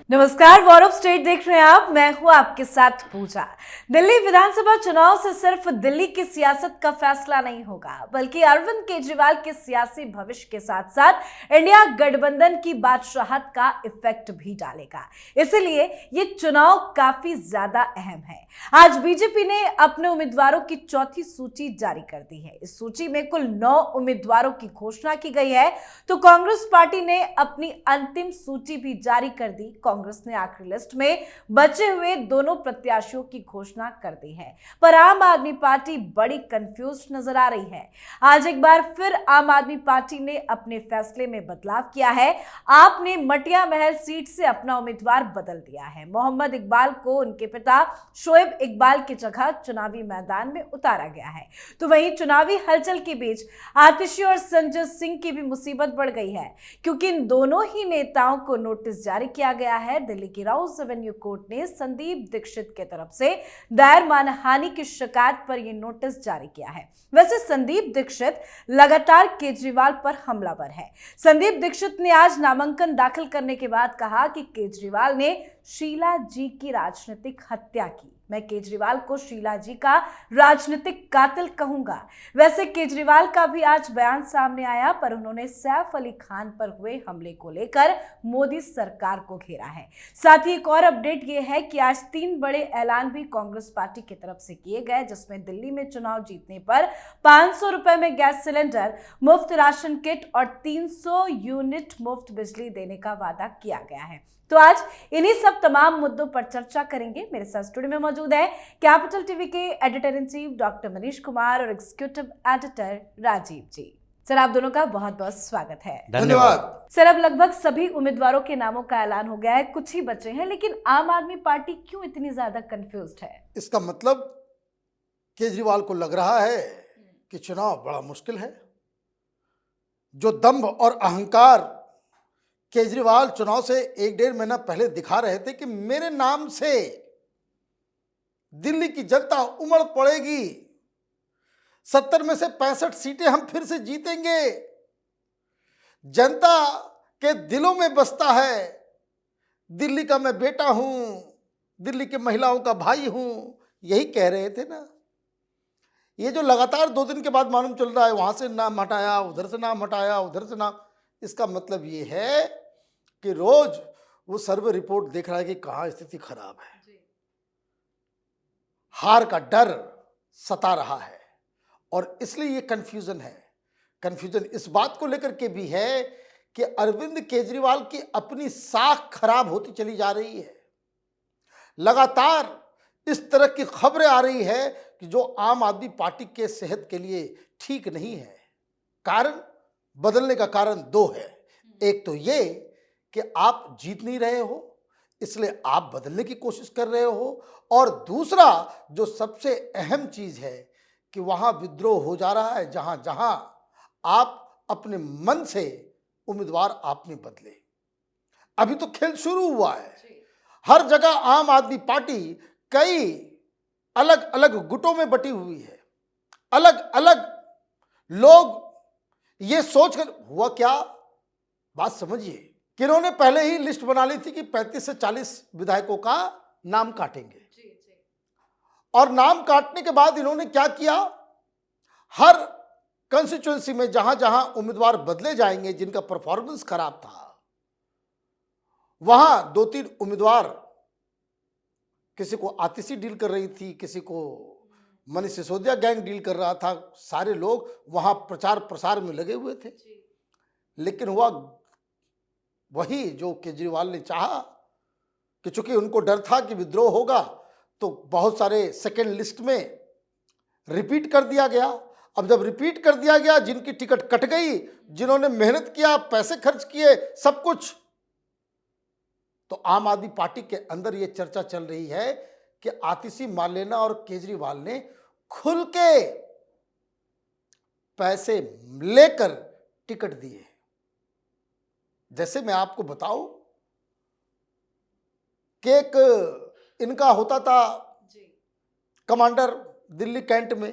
नमस्कार, war state देख रहे हैं आप। मैं हूं आपके साथ पूजा। दिल्ली विधानसभा चुनाव से सिर्फ दिल्ली की सियासत का फैसला नहीं होगा, बल्कि अरविंद केजरीवाल के सियासी भविष्य के साथ साथ इंडिया गठबंधन की बादशाहत का इफेक्ट भी डालेगा। इसलिए ये चुनाव काफी ज्यादा अहम है। आज बीजेपी ने अपने उम्मीदवारों की चौथी सूची जारी कर दी है। इस सूची में कुल 9 उम्मीदवारों की घोषणा की गई है, तो कांग्रेस पार्टी ने अपनी अंतिम सूची भी जारी कर दी। कांग्रेस ने आखिरी लिस्ट में बचे हुए दोनों प्रत्याशियों की घोषणा कर दी है, पर आम आदमी पार्टी बड़ी कंफ्यूज नजर आ रही है। आज एक बार फिर आम आदमी पार्टी ने अपने फैसले में बदलाव किया है। आपने मटिया महल सीट से अपना उम्मीदवार बदल दिया है। मोहम्मद इकबाल को उनके पिता शोएब इकबाल की जगह चुनावी मैदान में उतारा गया है। तो वहीं चुनावी हलचल के बीच आतिशी और संजय सिंह की भी मुसीबत बढ़ गई है, क्योंकि इन दोनों ही नेताओं को नोटिस जारी किया गया है। दिल्ली की राउस एवेन्यू कोर्ट ने संदीप दीक्षित की तरफ से दायर मानहानि की शिकायत पर यह नोटिस जारी किया है। वैसे संदीप दीक्षित लगातार केजरीवाल पर हमलावर है। संदीप दीक्षित ने आज नामांकन दाखिल करने के बाद कहा कि केजरीवाल ने शीला जी की राजनीतिक हत्या की। मैं केजरीवाल को शीला जी का राजनीतिक कातिल कहूंगा। वैसे केजरीवाल का भी आज बयान सामने आया, पर उन्होंने सैफ अली खान पर हुए हमले को लेकर मोदी सरकार को घेरा है। साथ ही एक और अपडेट ये है कि आज 3 बड़े ऐलान भी कांग्रेस पार्टी की तरफ से किए गए, जिसमें दिल्ली में चुनाव जीतने पर 500 रुपए में गैस सिलेंडर, मुफ्त राशन किट और 300 यूनिट मुफ्त बिजली देने का वादा किया गया है। तो आज इन्हीं सब तमाम मुद्दों पर चर्चा करेंगे। मेरे साथ स्टूडियो में मौजूद है कैपिटल टीवी के editor in chief doctor Manish Kumar और एग्जीक्यूटिव एडिटर राजीव जी। सर, आप दोनों का बहुत बहुत स्वागत है। धन्यवाद। सर, अब लगभग सभी उम्मीदवारों के नामों का ऐलान हो गया है, कुछ ही बचे हैं, लेकिन आम आदमी पार्टी क्यों इतनी ज्यादा कंफ्यूज्ड है? इसका मतलब केजरीवाल को लग रहा है कि चुनाव बड़ा मुश्किल है। जो दंभ और अहंकार केजरीवाल चुनाव से 1-1.5 महीना पहले दिखा रहे थे कि मेरे नाम से दिल्ली की जनता उमड़ पड़ेगी, 70 में से 65 सीटें हम फिर से जीतेंगे, जनता के दिलों में बसता है, दिल्ली का मैं बेटा हूं, दिल्ली की महिलाओं का भाई हूं, यही कह रहे थे ना। ये जो लगातार 2 दिन के बाद मालूम चल रहा है वहां से नाम हटाया, उधर से नाम हटाया, उधर से नाम, इसका मतलब ये है कि रोज वो सर्वे रिपोर्ट देख रहा है कि कहां स्थिति खराब है। हार का डर सता रहा है और इसलिए ये कंफ्यूजन है। कंफ्यूजन इस बात को लेकर के भी है कि अरविंद केजरीवाल की अपनी साख खराब होती चली जा रही है। लगातार इस तरह की खबरें आ रही है कि जो आम आदमी पार्टी के सेहत के लिए ठीक नहीं है। कारण बदलने का कारण 2 है। एक तो ये कि आप जीत नहीं रहे हो, इसलिए आप बदलने की कोशिश कर रहे हो, और दूसरा जो सबसे अहम चीज है कि वहां विद्रोह हो जा रहा है। जहां जहां आप अपने मन से उम्मीदवार आपने बदले, अभी तो खेल शुरू हुआ है। हर जगह आम आदमी पार्टी कई अलग अलग गुटों में बटी हुई है। अलग अलग लोग ये सोचकर, हुआ क्या, बात समझिए, कि इन्होंने पहले ही लिस्ट बना ली थी कि 35 से 40 विधायकों का नाम काटेंगे। और नाम काटने के बाद इन्होंने क्या किया, हर कंस्टिट्यूएंसी में जहां जहां उम्मीदवार बदले जाएंगे जिनका परफॉर्मेंस खराब था, वहां 2-3 उम्मीदवार, किसी को आतिशी डील कर रही थी, किसी को मनीष सिसोदिया गैंग डील कर रहा था, सारे लोग वहां प्रचार प्रसार में लगे हुए थे। लेकिन हुआ वही जो केजरीवाल ने चाहा कि चूंकि उनको डर था कि विद्रोह होगा, तो बहुत सारे सेकेंड लिस्ट में रिपीट कर दिया गया। अब जब रिपीट कर दिया गया, जिनकी टिकट कट गई, जिन्होंने मेहनत किया, पैसे खर्च किए, सब कुछ, तो आम आदमी पार्टी के अंदर यह चर्चा चल रही है कि आतिशी मार्लेना और केजरीवाल ने खुल के पैसे लेकर टिकट दिए। जैसे मैं आपको बताऊं कि एक इनका होता था कमांडर दिल्ली कैंट में,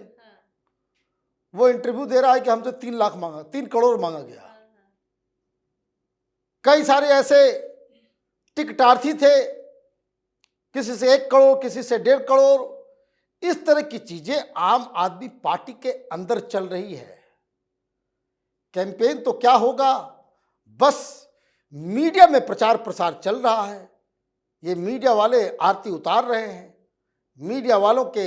वो इंटरव्यू दे रहा है कि हमसे 3 लाख मांगा, 3 करोड़ मांगा गया। कई सारे ऐसे टिकटार्थी थे, किसी से 1 करोड़, किसी से 1.5 करोड़, इस तरह की चीजें आम आदमी पार्टी के अंदर चल रही है। कैंपेन तो क्या होगा, बस मीडिया में प्रचार प्रसार चल रहा है। ये मीडिया वाले आरती उतार रहे हैं। मीडिया वालों के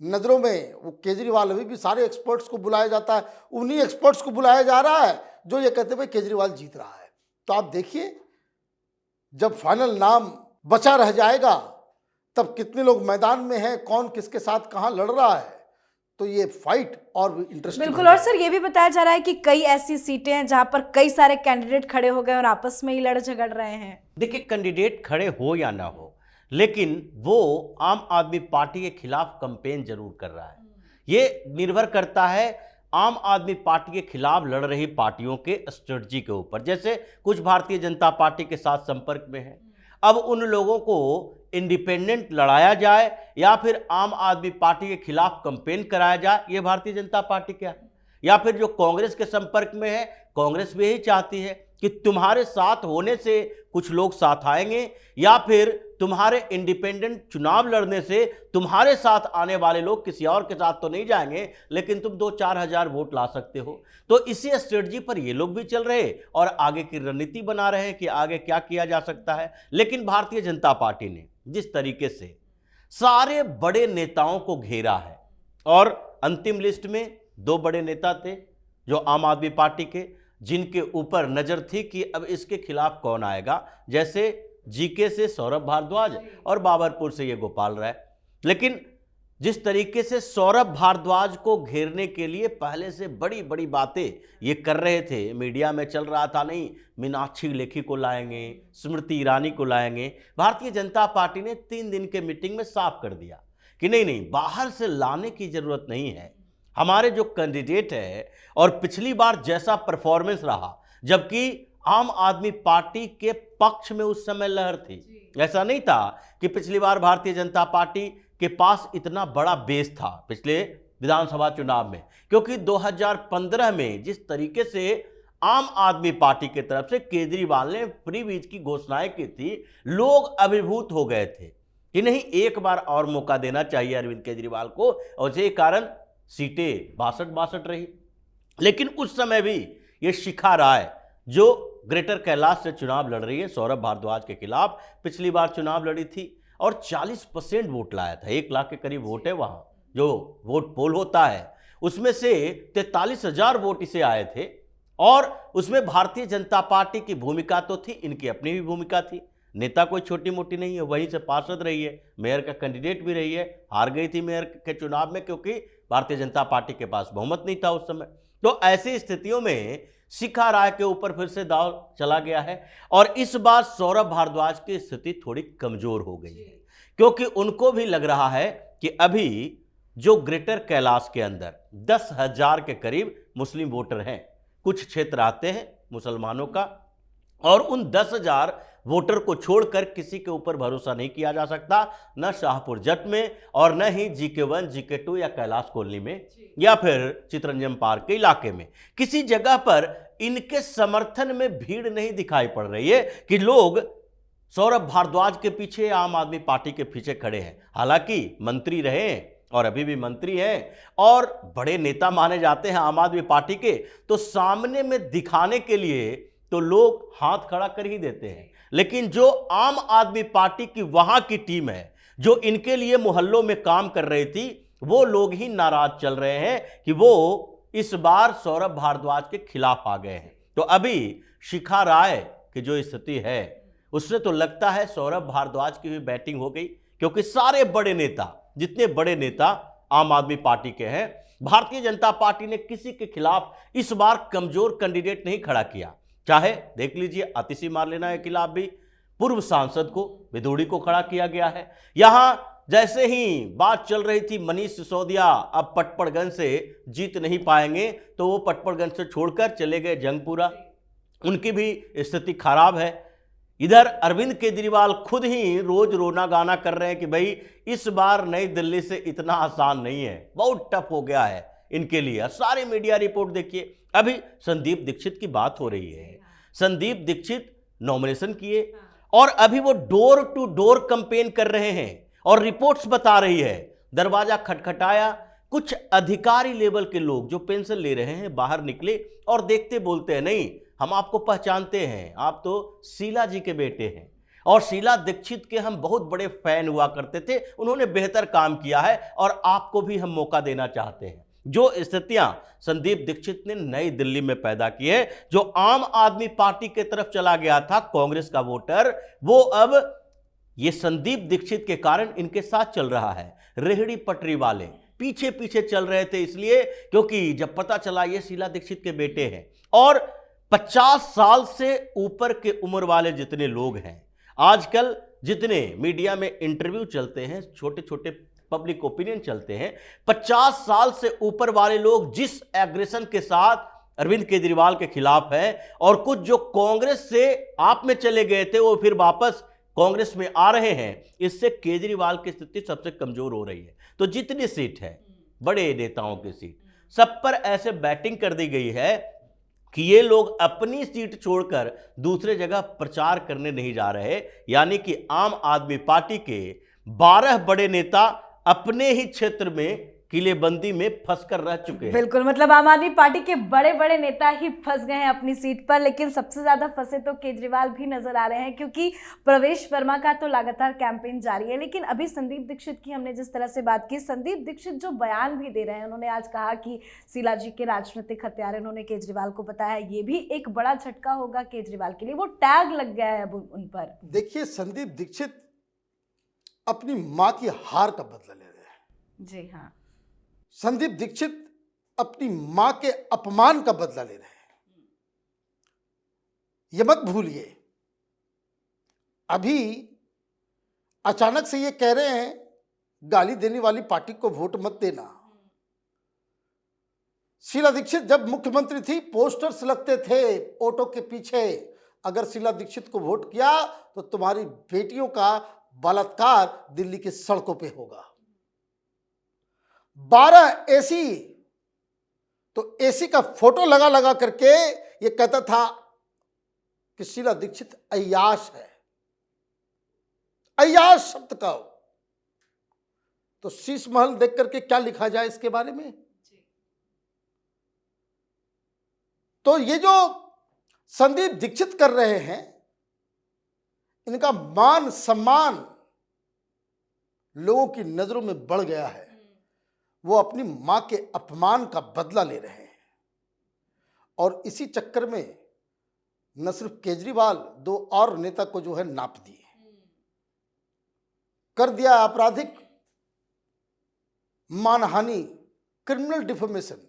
नज़रों में वो केजरीवाल, अभी भी सारे एक्सपर्ट्स को बुलाया जाता है, उन्हीं एक्सपर्ट्स को बुलाया जा रहा है जो ये कहते हैं भाई केजरीवाल जीत रहा है। तो आप देखिए, जब फाइनल नाम बचा रह जाएगा तब कितने लोग मैदान में हैं, कौन किसके साथ कहाँ लड़ रहा है, तो ये फाइट और भी इंटरेस्टिंग। बिल्कुल। और सर, ये भी बताया जा रहा है कि कई ऐसी सीटें हैं जहां पर कई सारे कैंडिडेट खड़े हो गए और आपस में ही लड़ झगड़ रहे हैं। देखिए, कैंडिडेट खड़े हो या ना हो, लेकिन वो आम आदमी पार्टी के खिलाफ कैंपेन जरूर कर रहा है। ये निर्भर करता है आम आदमी पार्टी के खिलाफ लड़ रही पार्टियों के स्ट्रेटजी के ऊपर। जैसे कुछ भारतीय जनता पार्टी के साथ संपर्क में है, अब उन लोगों को इंडिपेंडेंट लड़ाया जाए या फिर आम आदमी पार्टी के खिलाफ कैंपेन कराया जाए, ये भारतीय जनता पार्टी क्या है। या फिर जो कांग्रेस के संपर्क में है, कांग्रेस भी यही चाहती है कि तुम्हारे साथ होने से कुछ लोग साथ आएंगे या फिर तुम्हारे इंडिपेंडेंट चुनाव लड़ने से तुम्हारे साथ आने वाले लोग किसी और के साथ तो नहीं जाएंगे, लेकिन तुम 2-4 हजार वोट ला सकते हो। तो इसी स्ट्रेटजी पर ये लोग भी चल रहे और आगे की रणनीति बना रहे हैं कि आगे क्या किया जा सकता है। लेकिन भारतीय जनता पार्टी ने जिस तरीके से सारे बड़े नेताओं को घेरा है, और अंतिम लिस्ट में 2 बड़े नेता थे जो आम आदमी पार्टी के, जिनके ऊपर नजर थी कि अब इसके खिलाफ कौन आएगा, जैसे जीके से सौरभ भारद्वाज और बाबरपुर से ये गोपाल राय। लेकिन जिस तरीके से सौरभ भारद्वाज को घेरने के लिए पहले से बड़ी बड़ी बातें ये कर रहे थे, मीडिया में चल रहा था, नहीं मीनाक्षी लेखी को लाएंगे, स्मृति ईरानी को लाएंगे, भारतीय जनता पार्टी ने 3 दिन के मीटिंग में साफ कर दिया कि नहीं, बाहर से लाने की जरूरत नहीं है। हमारे जो कैंडिडेट है, और पिछली बार जैसा परफॉर्मेंस रहा, जबकि आम आदमी पार्टी के पक्ष में उस समय लहर थी, ऐसा नहीं था कि पिछली बार भारतीय जनता पार्टी के पास इतना बड़ा बेस था पिछले विधानसभा चुनाव में, क्योंकि 2015 में जिस तरीके से आम आदमी पार्टी की तरफ से केजरीवाल ने फ्री वीज की घोषणाएं की थी, लोग अभिभूत हो गए थे कि नहीं, एक बार और मौका देना चाहिए अरविंद केजरीवाल को, और इसी कारण सीटें 62 रही। लेकिन उस समय भी ये शिखा राय जो ग्रेटर कैलाश से चुनाव लड़ रही है सौरभ भारद्वाज के खिलाफ, पिछली बार चुनाव लड़ी थी और 40% वोट लाया था। 1 लाख के करीब वोट है वहां, जो वोट पोल होता है उसमें से 43,000 वोट इसे आए थे। और उसमें भारतीय जनता पार्टी की भूमिका तो थी, इनकी अपनी भी भूमिका थी। नेता कोई छोटी मोटी नहीं है, वहीं से पार्षद रही है, मेयर का कैंडिडेट भी रही है, हार गई थी मेयर के चुनाव में क्योंकि भारतीय जनता पार्टी के पास बहुमत नहीं था उस समय। तो ऐसी स्थितियों में शिखा राय के ऊपर फिर से दाव चला गया है, और इस बार सौरभ भारद्वाज की स्थिति थोड़ी कमजोर हो गई है, क्योंकि उनको भी लग रहा है कि अभी जो ग्रेटर कैलाश के अंदर 10,000 के करीब मुस्लिम वोटर हैं, कुछ क्षेत्र आते हैं मुसलमानों का, और उन 10,000 वोटर को छोड़कर किसी के ऊपर भरोसा नहीं किया जा सकता, न शाहपुर जट में और न ही GK1, GK2 या कैलाश कॉलोनी में या फिर चितरंजन पार्क के इलाके में। किसी जगह पर इनके समर्थन में भीड़ नहीं दिखाई पड़ रही है कि लोग सौरभ भारद्वाज के पीछे, आम आदमी पार्टी के पीछे खड़े हैं। हालांकि मंत्री रहे और अभी भी मंत्री हैं और बड़े नेता माने जाते हैं आम आदमी पार्टी के, तो सामने में दिखाने के लिए तो लोग हाथ खड़ा कर ही देते हैं। लेकिन जो आम आदमी पार्टी की वहां की टीम है, जो इनके लिए मोहल्लों में काम कर रही थी, वो लोग ही नाराज चल रहे हैं कि वो इस बार सौरभ भारद्वाज के खिलाफ आ गए हैं। तो अभी शिखा राय की जो स्थिति है, उससे तो लगता है सौरभ भारद्वाज की भी बैटिंग हो गई, क्योंकि सारे बड़े नेता, जितने बड़े नेता आम आदमी पार्टी के हैं, भारतीय जनता पार्टी ने किसी के खिलाफ इस बार कमजोर कैंडिडेट नहीं खड़ा किया। चाहे देख लीजिए आतिशी मार्लेना के खिलाफ भी पूर्व सांसद को, विदोड़ी को खड़ा किया गया है। यहां जैसे ही बात चल रही थी मनीष सिसोदिया अब पटपड़गंज से जीत नहीं पाएंगे, तो वो पटपड़गंज से छोड़कर चले गए जंगपुरा, उनकी भी स्थिति खराब है। इधर अरविंद केजरीवाल खुद ही रोज रोना गाना कर रहे हैं कि भाई इस बार नई दिल्ली से इतना आसान नहीं है, बहुत टफ हो गया है इनके लिए। सारे मीडिया रिपोर्ट देखिए, अभी संदीप दीक्षित की बात हो रही है। संदीप दीक्षित नॉमिनेशन किए और अभी वो डोर टू डोर कैंपेन कर रहे हैं और रिपोर्ट्स बता रही है, दरवाजा खटखटाया, कुछ अधिकारी लेवल के लोग जो पेंशन ले रहे हैं बाहर निकले और देखते बोलते हैं, नहीं हम आपको पहचानते हैं, आप तो शीला जी के बेटे हैं और शीला दीक्षित के हम बहुत बड़े फैन हुआ करते थे, उन्होंने बेहतर काम किया है और आपको भी हम मौका देना चाहते हैं। जो स्थितियां संदीप दीक्षित ने नई दिल्ली में पैदा की है, जो आम आदमी पार्टी की तरफ चला गया था कांग्रेस का वोटर, वो अब ये संदीप दीक्षित के कारण इनके साथ चल रहा है। रेहड़ी पटरी वाले पीछे पीछे चल रहे थे इसलिए क्योंकि जब पता चला ये शीला दीक्षित के बेटे हैं और 50 साल से ऊपर के उम्र वाले जितने लोग हैं, आजकल जितने मीडिया में इंटरव्यू चलते हैं, छोटे छोटे पब्लिक ओपिनियन चलते हैं, 50 साल से ऊपर वाले लोग जिस एग्रेशन के साथ अरविंद केजरीवाल के खिलाफ हैं और कुछ जो कांग्रेस से आप में चले गए थे वो फिर वापस कांग्रेस में आ रहे हैं, इससे केजरीवाल की स्थिति सबसे कमजोर हो रही है। तो जितनी सीट है, बड़े नेताओं की सीट, सब पर ऐसे बैटिंग कर दी गई है कि ये लोग अपनी सीट छोड़कर दूसरे जगह प्रचार करने नहीं जा रहे, यानी कि आम आदमी पार्टी के 12 बड़े नेता अपने ही क्षेत्र में किलेबंदी में फंसकर रह चुके हैं। बिल्कुल, मतलब आम आदमी पार्टी के बड़े बड़े नेता ही फंस गए हैं अपनी सीट पर, लेकिन सबसे ज्यादा फंसे तो केजरीवाल भी नजर आ रहे हैं क्योंकि प्रवेश वर्मा का तो लगातार कैंपेन जारी है। लेकिन अभी संदीप दीक्षित की हमने जिस तरह से बात की, संदीप दीक्षित जो बयान भी दे रहे हैं, उन्होंने आज कहा कि शीला जी के राजनीतिक हत्यारे उन्होंने केजरीवाल को बताया, ये भी एक बड़ा झटका होगा केजरीवाल के लिए, वो टैग लग गया है अब उन पर। देखिए, संदीप दीक्षित अपनी मां की हार का बदला ले रहे हैं। जी हाँ, संदीप दीक्षित अपनी मां के अपमान का बदला ले रहे हैं। यह मत भूलिए, अभी अचानक से ये कह रहे हैं गाली देने वाली पार्टी को वोट मत देना। शीला दीक्षित जब मुख्यमंत्री थी, पोस्टर्स लगते थे ऑटो के पीछे, अगर शीला दीक्षित को वोट किया तो तुम्हारी बेटियों का बलात्कार दिल्ली की सड़कों पे होगा। 12 एसी, तो एसी का फोटो लगा लगा करके ये कहता था कि शीला दीक्षित अय्याश है। अय्याश शब्द का तो शीश महल देख करके क्या लिखा जाए इसके बारे में। तो ये जो संदीप दीक्षित कर रहे हैं, इनका मान सम्मान लोगों की नजरों में बढ़ गया है। वो अपनी मां के अपमान का बदला ले रहे हैं और इसी चक्कर में न सिर्फ केजरीवाल, 2 और नेता को जो है नाप दिए, कर दिया आपराधिक मानहानि, क्रिमिनल डिफेमेशन।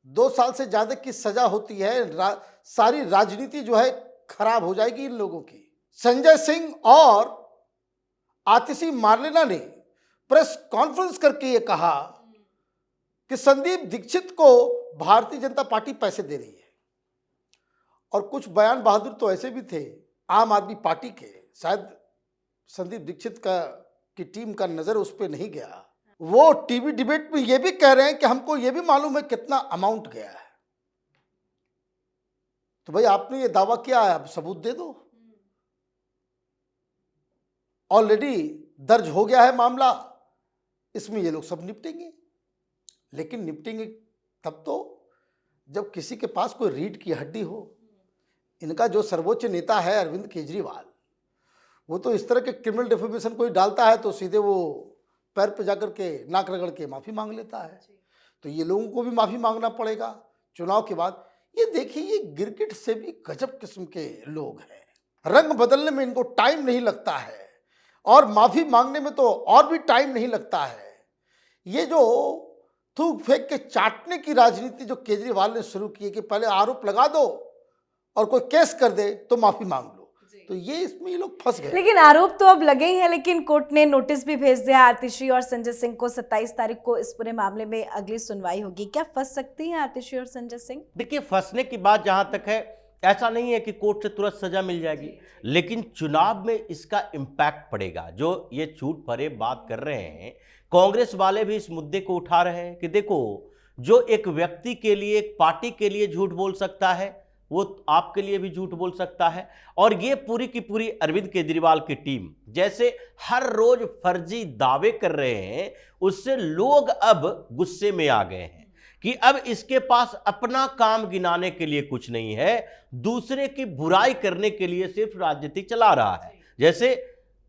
2 साल से ज्यादा की सजा होती है। सारी राजनीति जो है खराब हो जाएगी इन लोगों की। संजय सिंह और आतिशी मार्लेना ने प्रेस कॉन्फ्रेंस करके ये कहा कि संदीप दीक्षित को भारतीय जनता पार्टी पैसे दे रही है। और कुछ बयान बहादुर तो ऐसे भी थे आम आदमी पार्टी के, शायद संदीप दीक्षित की टीम का नजर उस पर नहीं गया। वो टीवी डिबेट में ये भी कह रहे हैं कि हमको ये भी मालूम है कितना अमाउंट गया है। तो भाई आपने ये दावा किया है, अब सबूत दे दो। ऑलरेडी दर्ज हो गया है मामला, इसमें ये लोग सब निपटेंगे। लेकिन निपटेंगे तब तो जब किसी के पास कोई रीढ़ की हड्डी हो। इनका जो सर्वोच्च नेता है अरविंद केजरीवाल, वो तो इस तरह के क्रिमिनल डिफेमेशन कोई डालता है तो सीधे वो पैर पे जाकर के नाक रगड़ के माफी मांग लेता है। तो ये लोगों को भी माफी मांगना पड़ेगा चुनाव के बाद। ये देखिए, ये गिरगिट से भी गजब किस्म के लोग हैं। रंग बदलने में इनको टाइम नहीं लगता है और माफी मांगने में तो और भी टाइम नहीं लगता है। ये जो थूक फेंक के चाटने की राजनीति जो केजरीवाल ने शुरू की है कि पहले आरोप लगा दो और कोई केस कर दे तो माफी मांग लो, तो ये इसमें ये लोग फंस गए। लेकिन आरोप तो अब लगे ही हैं, लेकिन कोर्ट ने नोटिस भी भेज दिया आतिशी और संजय सिंह को। 27 तारीख को इस पूरे मामले में अगली सुनवाई होगी। क्या फंस सकती हैं आतिशी और संजय सिंह? देखिए, फंसने की बात जहां तक है, ऐसा नहीं है कि कोर्ट से तुरंत सजा मिल जाएगी, लेकिन चुनाव में इसका इम्पैक्ट पड़ेगा। जो ये झूठ भरे बात कर रहे हैं, कांग्रेस वाले भी इस मुद्दे को उठा रहे हैं कि देखो, जो एक व्यक्ति के लिए, एक पार्टी के लिए झूठ बोल सकता है, वो आपके लिए भी झूठ बोल सकता है। और ये पूरी की पूरी अरविंद केजरीवाल की टीम जैसे हर रोज फर्जी दावे कर रहे हैं, उससे लोग अब गुस्से में आ गए हैं कि अब इसके पास अपना काम गिनाने के लिए कुछ नहीं है, दूसरे की बुराई करने के लिए सिर्फ राजनीति चला रहा है। जैसे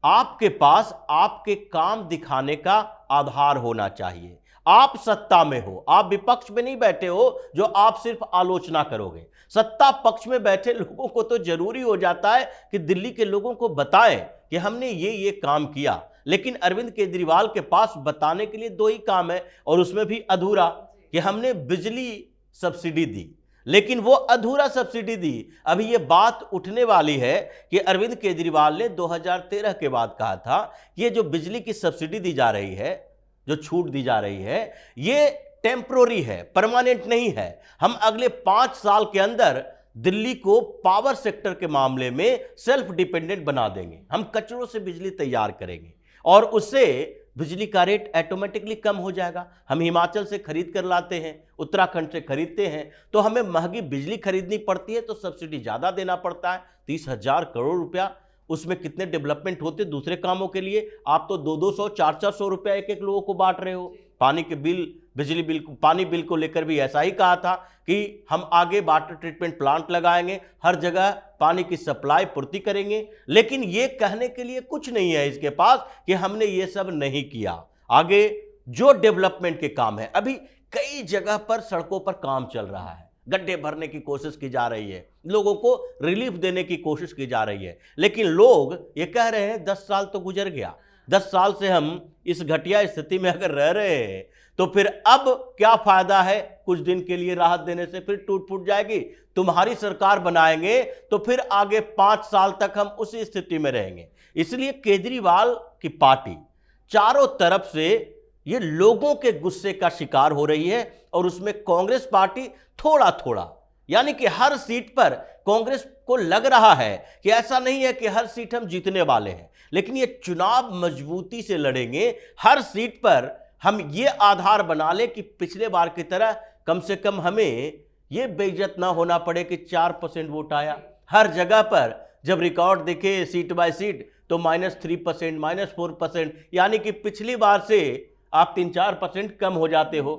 आपके पास आपके काम दिखाने का आधार होना चाहिए। आप सत्ता में हो, आप विपक्ष में नहीं बैठे हो जो आप सिर्फ आलोचना करोगे। सत्ता पक्ष में बैठे लोगों को तो जरूरी हो जाता है कि दिल्ली के लोगों को बताएं कि हमने ये काम किया, लेकिन अरविंद केजरीवाल के पास बताने के लिए 2 ही काम है, और उसमें भी अधूरा, कि हमने बिजली सब्सिडी दी, लेकिन वो अधूरा सब्सिडी दी। अभी ये बात उठने वाली है कि अरविंद केजरीवाल ने 2013 के बाद कहा था कि ये जो बिजली की सब्सिडी दी जा रही है, जो छूट दी जा रही है, ये टेम्पररी है, परमानेंट नहीं है। हम अगले 5 साल के अंदर दिल्ली को पावर सेक्टर के मामले में सेल्फ डिपेंडेंट बना देंगे। हम कचरों से बिजली तैयार करेंगे और उससे बिजली का रेट ऑटोमेटिकली कम हो जाएगा। हम हिमाचल से खरीद कर लाते हैं, उत्तराखंड से खरीदते हैं, तो हमें महंगी बिजली खरीदनी पड़ती है, तो सब्सिडी ज़्यादा देना पड़ता है। 30,000 करोड़ रुपया, उसमें कितने डेवलपमेंट होते दूसरे कामों के लिए। आप तो 200-200, 400 रुपया एक लोगों को बांट रहे हो। पानी के बिल, बिजली बिल, पानी बिल को लेकर भी ऐसा ही कहा था कि हम आगे वाटर ट्रीटमेंट प्लांट लगाएंगे, हर जगह पानी की सप्लाई पूर्ति करेंगे, लेकिन ये कहने के लिए कुछ नहीं है इसके पास कि हमने ये सब नहीं किया। आगे जो डेवलपमेंट के काम है, अभी कई जगह पर सड़कों पर काम चल रहा है, गड्ढे भरने की कोशिश की जा रही है, लोगों को रिलीफ देने की कोशिश की जा रही है, लेकिन लोग ये कह रहे हैं 10 साल तो गुजर गया, 10 साल से हम इस घटिया स्थिति में अगर रह रहे हैं तो फिर अब क्या फायदा है कुछ दिन के लिए राहत देने से, फिर टूट फूट जाएगी। तुम्हारी सरकार बनाएंगे तो फिर आगे 5 साल तक हम उसी स्थिति में रहेंगे। इसलिए केजरीवाल की पार्टी चारों तरफ से ये लोगों के गुस्से का शिकार हो रही है, और उसमें कांग्रेस पार्टी थोड़ा थोड़ा, यानी कि हर सीट पर कांग्रेस को लग रहा है कि ऐसा नहीं है कि हर सीट हम जीतने वाले हैं, लेकिन ये चुनाव मजबूती से लड़ेंगे। हर सीट पर हम ये आधार बना लें कि पिछले बार की तरह कम से कम हमें ये बेइज्जत ना होना पड़े कि 4% वोट आया। हर जगह पर जब रिकॉर्ड देखे सीट बाय सीट तो -3%, -4%, यानी कि पिछली बार से आप 3-4% कम हो जाते हो।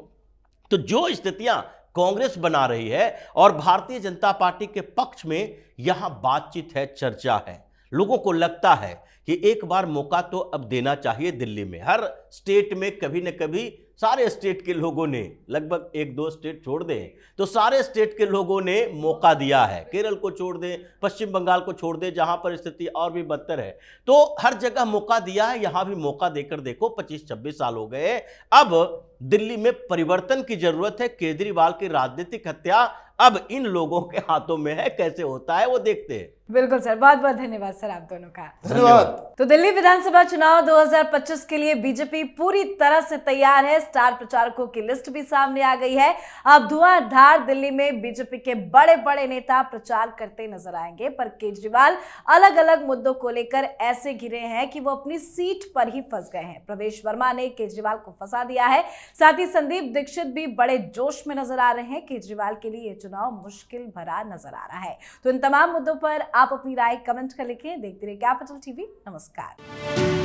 तो जो स्थितियां कांग्रेस बना रही है और भारतीय जनता पार्टी के पक्ष में यहां बातचीत है, चर्चा है, लोगों को लगता है कि एक बार मौका तो अब देना चाहिए दिल्ली में। हर स्टेट में कभी न कभी सारे स्टेट के लोगों ने, लगभग 1-2 स्टेट छोड़ दें तो सारे स्टेट के लोगों ने मौका दिया है। केरल को छोड़ दें, पश्चिम बंगाल को छोड़ दें जहां पर स्थिति और भी बदतर है, तो हर जगह मौका दिया है। यहां भी मौका देकर देखो, 25-26 साल हो गए। अब दिल्ली में परिवर्तन की जरूरत है। केजरीवाल की राजनीतिक हत्या अब इन लोगों के हाथों में है, कैसे होता है वो देखते हैं। बिल्कुल सर, बहुत बहुत धन्यवाद सर आप दोनों का। धन्यवाद। तो दिल्ली विधानसभा चुनाव 2025 के लिए बीजेपी पूरी तरह से तैयार है। स्टार प्रचारकों की लिस्ट भी सामने आ गई है। अब धुआंधार दिल्ली में बीजेपी के बड़े बड़े नेता प्रचार करते नजर आएंगे, पर केजरीवाल अलग अलग मुद्दों को लेकर ऐसे घिरे हैं कि वो अपनी सीट पर ही फंस गए हैं। प्रवेश वर्मा ने केजरीवाल को फंसा दिया है, साथ ही संदीप दीक्षित भी बड़े जोश में नजर आ रहे हैं। केजरीवाल के लिए चुनाव मुश्किल भरा नजर आ रहा है। तो इन तमाम मुद्दों पर आप अपनी राय कमेंट कर लिखें। देखते रहिए कैपिटल टीवी। नमस्कार।